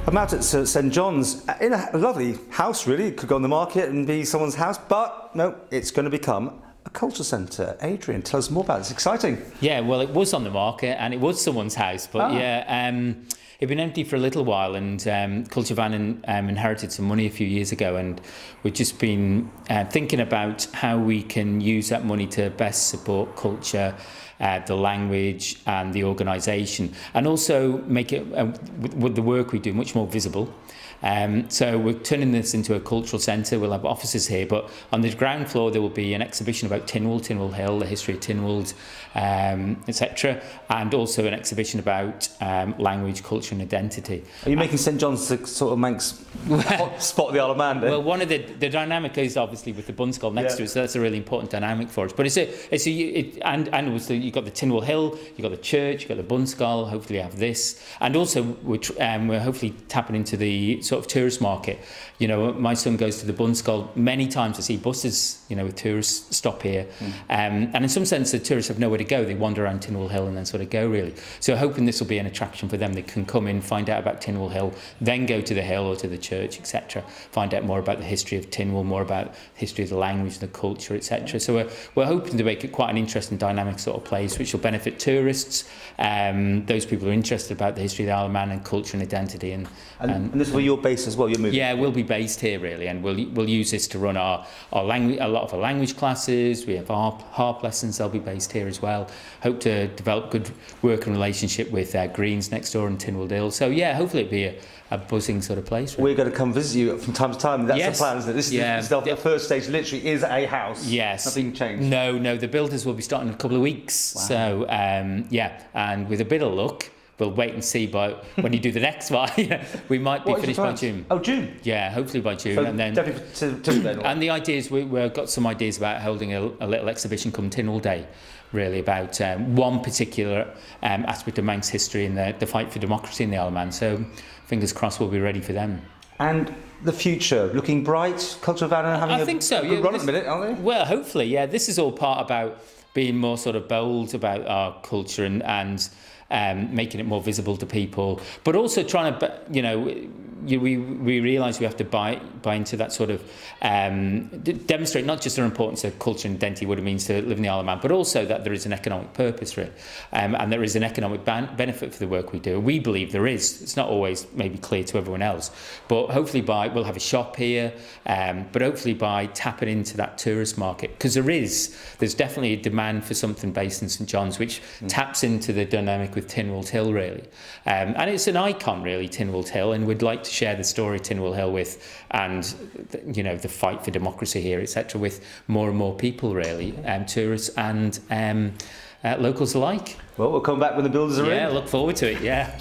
I'm out at St John's in a lovely house, really. It could go on the market and be someone's house, but no, it's going to become a culture centre. Adrian, tell us more about it. It's exciting. Yeah, well, it was on the market and it was someone's house, but it'd been empty for a little while, and Culture Vannin inherited some money a few years ago, and we've just been thinking about how we can use that money to best support culture, the language and the organisation, and also make it, with the work we do, much more visible. So we're turning this into a cultural centre. We'll have offices here, but on the ground floor there will be an exhibition about Tynwald Hill, the history of Tynwald, etc., and also an exhibition about language, culture and identity. Are you making St John's the sort of Manx hot spot of the Isle of Man? Well, one of the dynamic is obviously with the Bunskull next to it, so that's a really important dynamic for us. But you've got the Tynwald Hill, you've got the church, you've got the Bunskull. Hopefully, you have this, and also we're hopefully tapping into the sort of tourist market. You know, my son goes to the Bunskull many times to see buses, you know, with tourists stop here. And in some sense, the tourists have nowhere to go. They wander around Tynwald Hill and then sort of go, really. So hoping this will be an attraction for them. They can come in, find out about Tynwald Hill, then go to the hill or to the church, etc. Find out more about the history of Tynwald, more about the history of the language, the culture, etc. So we're hoping to make it quite an interesting, dynamic sort of place, which will benefit tourists, those people who are interested about the history of the Isle of Man and culture and identity. And this is where you're based as well. You're moving. Yeah, we'll be based here really, and we'll use this to run our language, a lot of our language classes. We have harp lessons. They'll be based here as well. Hope to develop good working relationship with Greens next door in Tynwald Hill. So yeah, hopefully it'll be a buzzing sort of place. Really. We're going to come visit you from time to time. That's the plan, isn't it? This is the first stage. Literally, is a house. Yes. Nothing changed. No. The builders will be starting in a couple of weeks. Wow. So and with a bit of luck, we'll wait and see. But when you do the next one, we might be finished by June. Oh, June. Yeah, hopefully by June. So and then definitely to then. And the idea is we've got some ideas about holding a little exhibition come Tynwald Day, really about one particular aspect of Manx history and the fight for democracy in the Isle of Man. So fingers crossed we'll be ready for them. And the future, looking bright? Culture Vannin having a good run at the minute, aren't they? Well, hopefully, yeah. This is all part about being more sort of bold about our culture and making it more visible to people, but also trying to, we realise we have to buy into that sort of demonstrate not just the importance of culture and identity, what it means to live in the Isle of Man, but also that there is an economic purpose, really, and there is an economic benefit for the work we do. We believe there is. It's not always maybe clear to everyone else, but hopefully we'll have a shop here, but hopefully by tapping into that tourist market, because there's definitely a demand for something based in St John's, which taps into the dynamic with Tynwald Hill, really, and it's an icon, really, Tynwald Hill, and we'd like to share the story Tynwald Hill with, and the fight for democracy here, etc., with more and more people, really, tourists and locals alike. Well, we'll come back when the builders are in. Yeah, look forward to it. Yeah.